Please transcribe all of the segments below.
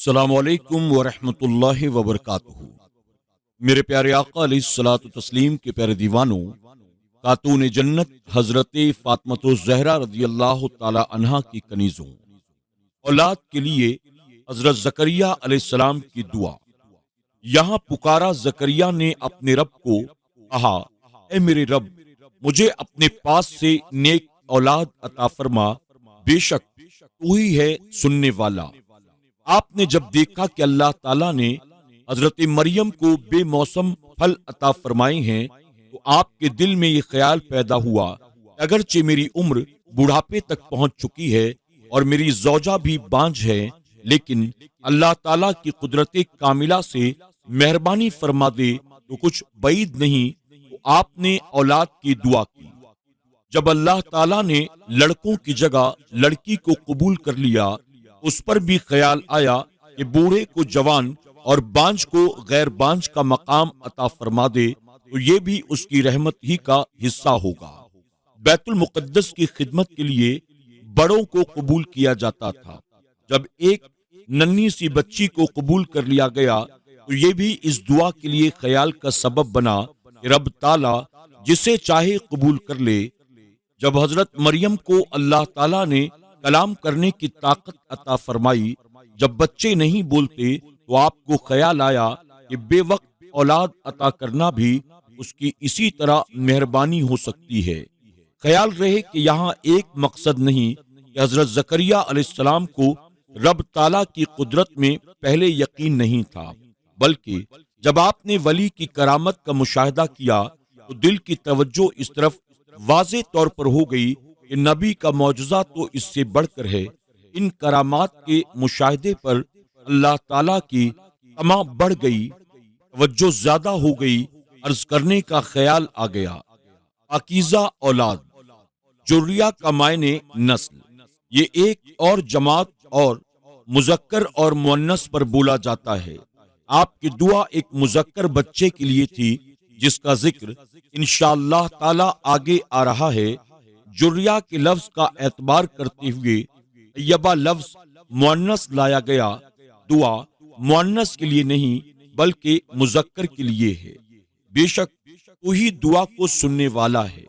السلام علیکم ورحمۃ اللہ وبرکاتہ۔ میرے پیارے آقا علیہ الصلوۃ والتسلیم کے پیارے دیوانوں، خاتون جنت حضرت فاطمۃ الزہرا رضی اللہ تعالی عنہا کی کنیزوں، اولاد کے لیے حضرت زکریا علیہ السلام کی دعا۔ یہاں پکارا زکریا نے اپنے رب کو، کہا اے میرے رب، مجھے اپنے پاس سے نیک اولاد عطا فرما، بے شک تو ہی ہے سننے والا۔ آپ نے جب دیکھا کہ اللہ تعالیٰ نے حضرت مریم کو بے موسم پھل عطا فرمائے ہیں، تو آپ کے دل میں یہ خیال پیدا ہوا کہ اگرچہ میری عمر بڑھاپے تک پہنچ چکی ہے اور میری زوجہ بھی بانجھ ہے، لیکن اللہ تعالیٰ کی قدرت کاملہ سے مہربانی فرما دے تو کچھ بعید نہیں۔ تو آپ نے اولاد کی دعا کی۔ جب اللہ تعالیٰ نے لڑکوں کی جگہ لڑکی کو قبول کر لیا، اس پر بھی خیال آیا کہ بوڑھے کو جوان اور بانجھ کو غیر بانجھ کا مقام عطا فرما دے تو یہ بھی اس کی رحمت ہی کا حصہ ہوگا۔ بیت المقدس کی خدمت کے لیے بڑوں کو قبول کیا جاتا تھا۔ جب ایک ننھی سی بچی کو قبول کر لیا گیا تو یہ بھی اس دعا کے لیے خیال کا سبب بنا کہ رب تعالیٰ جسے چاہے قبول کر لے۔ جب حضرت مریم کو اللہ تعالیٰ نے کلام کرنے کی طاقت عطا فرمائی، جب بچے نہیں بولتے تو آپ کو خیال آیا کہ بے وقت اولاد عطا کرنا بھی اس کی اسی طرح مہربانی ہو سکتی ہے۔ خیال رہے کہ یہاں ایک مقصد نہیں کہ حضرت زکریا علیہ السلام کو رب تعالیٰ کی قدرت میں پہلے یقین نہیں تھا، بلکہ جب آپ نے ولی کی کرامت کا مشاہدہ کیا تو دل کی توجہ اس طرف واضح طور پر ہو گئی کہ نبی کا معجزہ تو اس سے بڑھ کر ہے۔ ان کرامات کے مشاہدے پر اللہ تعالیٰ کی طمع بڑھ گئی، توجہ زیادہ ہو گئی، عرض کرنے کا خیال آ گیا۔ پاکیزہ اولاد، ذریہ کا معنی نسل، یہ ایک اور جماعت اور مذکر اور مؤنث پر بولا جاتا ہے۔ آپ کی دعا ایک مذکر بچے کے لیے تھی جس کا ذکر انشاءاللہ تعالی آگے آ رہا ہے۔ ذریہ کے لفظ کا اعتبار کرتے ہوئے طیبہ لفظ مؤنث لایا گیا۔ دعا مؤنث کے لیے نہیں بلکہ مذکر کے لیے ہے۔ بے شک تو ہی دعا کو سننے والا ہے۔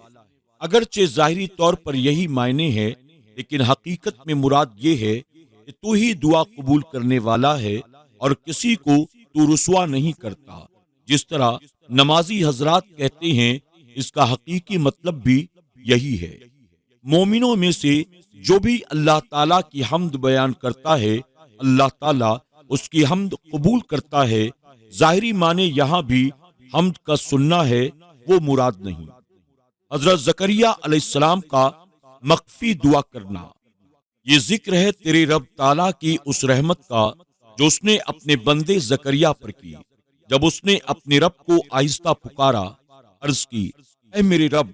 اگرچہ ظاہری طور پر یہی معنی ہے، لیکن حقیقت میں مراد یہ ہے کہ تو ہی دعا قبول کرنے والا ہے اور کسی کو تو رسوا نہیں کرتا۔ جس طرح نمازی حضرات کہتے ہیں، اس کا حقیقی مطلب بھی یہی ہے۔ مومنوں میں سے جو بھی اللہ تعالیٰ کی حمد بیان کرتا ہے، اللہ تعالیٰ اس کی حمد قبول کرتا ہے۔ ظاہری معنی یہاں بھی حمد کا سننا ہے، وہ مراد نہیں۔ حضرت زکریا علیہ السلام کا مخفی دعا کرنا، یہ ذکر ہے تیرے رب تعالیٰ کی اس رحمت کا جو اس نے اپنے بندے زکریا پر کی۔ جب اس نے اپنے رب کو آہستہ پکارا، عرض کی اے میرے رب،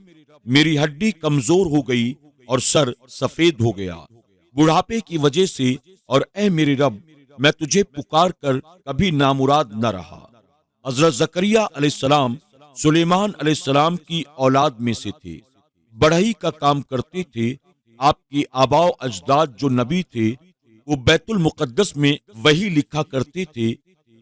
میری ہڈی کمزور ہو گئی اور سر سفید ہو گیا بڑھاپے کی وجہ سے، اور اے میرے رب، میں تجھے پکار کر کبھی نامراد نہ رہا۔ حضرت زکریا علیہ السلام سلیمان علیہ السلام کی اولاد میں سے تھے، بڑھئی کا کام کرتے تھے۔ آپ کی آباء و اجداد جو نبی تھے وہ بیت المقدس میں وہی لکھا کرتے تھے۔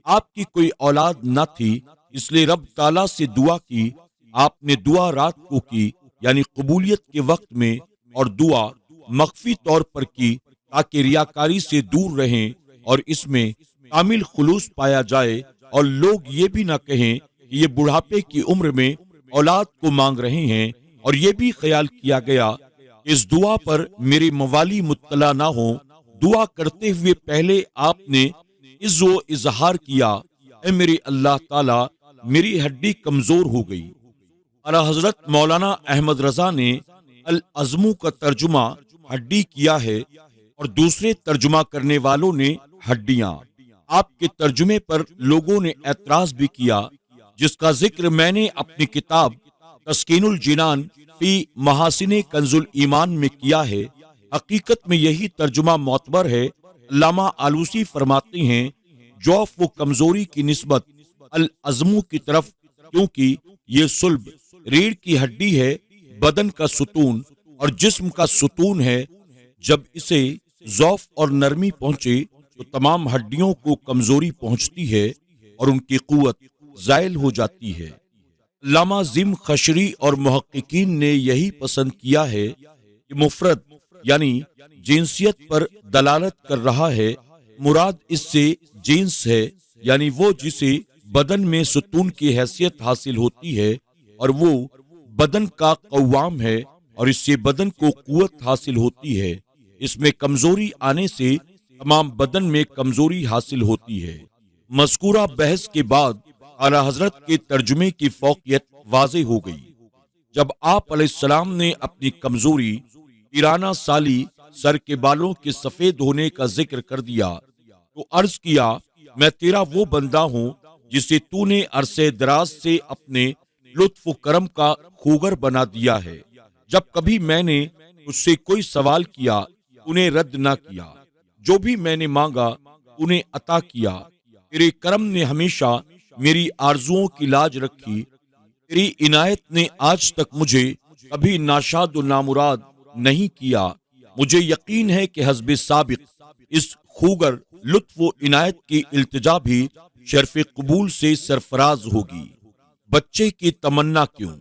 آپ کی کوئی اولاد نہ تھی، اس لیے رب تعالیٰ سے دعا کی۔ آپ نے دعا رات کو کی، یعنی قبولیت کے وقت میں، اور دعا مخفی طور پر کی تاکہ ریاکاری سے دور رہیں اور اس میں کامل خلوص پایا جائے، اور لوگ یہ بھی نہ کہیں کہ یہ بڑھاپے کی عمر میں اولاد کو مانگ رہے ہیں۔ اور یہ بھی خیال کیا گیا کہ اس دعا پر میرے موالی مطلع نہ ہوں۔ دعا کرتے ہوئے پہلے آپ نے عز و اظہار کیا، اے میرے اللہ تعالیٰ، میری ہڈی کمزور ہو گئی۔ اعلیٰ حضرت مولانا احمد رضا نے العظم کا ترجمہ ہڈی کیا ہے اور دوسرے ترجمہ کرنے والوں نے ہڈیاں۔ آپ کے ترجمے پر لوگوں نے اعتراض بھی کیا، جس کا ذکر میں نے اپنی کتاب تسکین الجنان فی محاسن کنز الایمان میں کیا ہے۔ حقیقت میں یہی ترجمہ معتبر ہے۔ علامہ آلوسی فرماتے ہیں، جوف و کمزوری کی نسبت العظم کی طرف، کیونکہ یہ صلب ریڑھ کی ہڈی ہے، بدن کا ستون اور جسم کا ستون ہے۔ جب اسے ضعف اور نرمی پہنچے تو تمام ہڈیوں کو کمزوری پہنچتی ہے اور ان کی قوت زائل ہو جاتی ہے۔ علامہ ذم خشری اور محققین نے یہی پسند کیا ہے کہ مفرد یعنی جنسیت پر دلالت کر رہا ہے، مراد اس سے جنس ہے، یعنی وہ جسے بدن میں ستون کی حیثیت حاصل ہوتی ہے اور وہ بدن کا قوام ہے اور اس سے بدن کو قوت حاصل ہوتی ہے۔ اس میں کمزوری آنے سے تمام بدن میں کمزوری حاصل ہوتی ہے۔ مذکورہ بحث کے بعد اعلیٰ حضرت کے ترجمے کی فوقیت واضح ہو گئی۔ جب آپ علیہ السلام نے اپنی کمزوری، پیرانہ سالی، سر کے بالوں کے سفید ہونے کا ذکر کر دیا تو عرض کیا، میں تیرا وہ بندہ ہوں جسے تو نے عرصے دراز سے اپنے لطف و کرم کا خوگر بنا دیا ہے۔ جب کبھی میں نے اس سے کوئی سوال کیا انہیں رد نہ کیا، جو بھی میں نے مانگا انہیں عطا کیا۔ تیرے کرم نے ہمیشہ میری آرزوؤں کی لاج رکھی۔ تیری عنایت نے آج تک مجھے کبھی ناشاد و نامراد نہیں کیا۔ مجھے یقین ہے کہ حسب سابق اس خوگر لطف و عنایت کی التجا بھی شرف قبول سے سرفراز ہوگی۔ بچے کی تمنا کیوں؟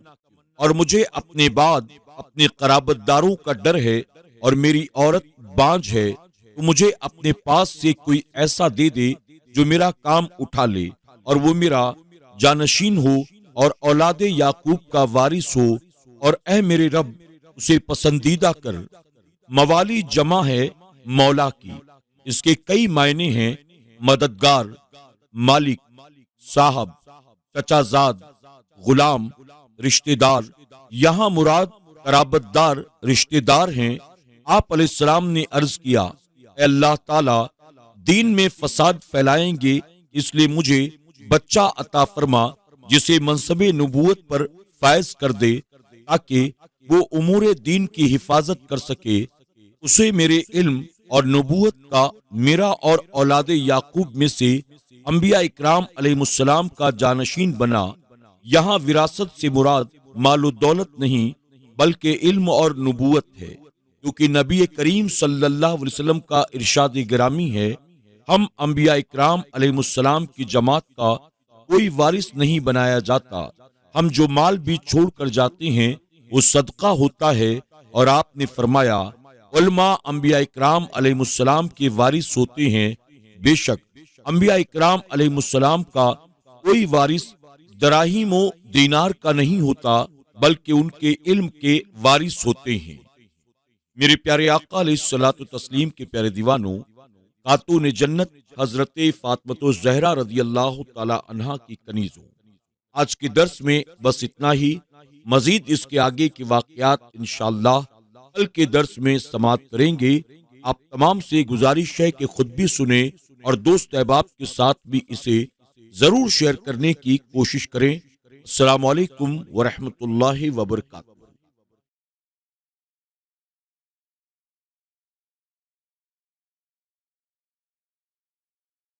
اور مجھے اپنے بعد اپنے قرابت داروں کا ڈر ہے اور میری عورت بانجھ ہے، تو مجھے اپنے پاس سے کوئی ایسا دے دے جو میرا کام اٹھا لے اور وہ میرا جانشین ہو اور اولاد یعقوب کا وارث ہو، اور اے میرے رب اسے پسندیدہ کر۔ موالی جمع ہے مولا کی، اس کے کئی معنی ہیں: مددگار، مالک، صاحب، چچا زاد، غلام، رشتہ دار۔ یہاں مراد قرابت دار رشتہ دار ہیں۔ آپ علیہ السلام نے عرض کیا، اے اللہ تعالی، دین میں فساد پھیلائیں گے، اس لیے مجھے بچہ عطا فرما جسے منصب نبوت پر فائز کر دے تاکہ وہ امور دین کی حفاظت کر سکے۔ اسے میرے علم اور نبوت کا میرا اور اولاد یعقوب میں سے انبیاء اکرام علیہ السلام کا جانشین بنا۔ یہاں وراثت سے مراد مال و دولت نہیں بلکہ علم اور نبوت ہے، کیونکہ نبی کریم صلی اللہ علیہ وسلم کا ارشاد گرامی ہے، ہم انبیاء اکرام علیہ السلام کی جماعت کا کوئی وارث نہیں بنایا جاتا، ہم جو مال بھی چھوڑ کر جاتے ہیں وہ صدقہ ہوتا ہے۔ اور آپ نے فرمایا، علماء انبیاء اکرام علیہ السلام کے وارث ہوتے ہیں۔ بے شک انبیاء اکرام علیہ السلام کا کوئی وارث دراہیم و دینار کا نہیں ہوتا بلکہ ان کے علم کے وارث ہوتے ہیں۔ میرے پیارے آقا علیہ الصلوۃ والتسلیم کے پیارے دیوانوں، خاتون جنت حضرت فاطمۃ الزہرا رضی اللہ تعالی عنہا کی کنیزوں، آج کے درس میں بس اتنا ہی۔ مزید اس کے آگے کے واقعات انشاءاللہ کل کے درس میں سماعت کریں گے۔ آپ تمام سے گزارش ہے کہ خود بھی سنیں اور دوست احباب کے ساتھ بھی اسے ضرور شیئر کرنے کی کوشش کریں۔ السلام علیکم ورحمۃ اللہ وبرکاتہ۔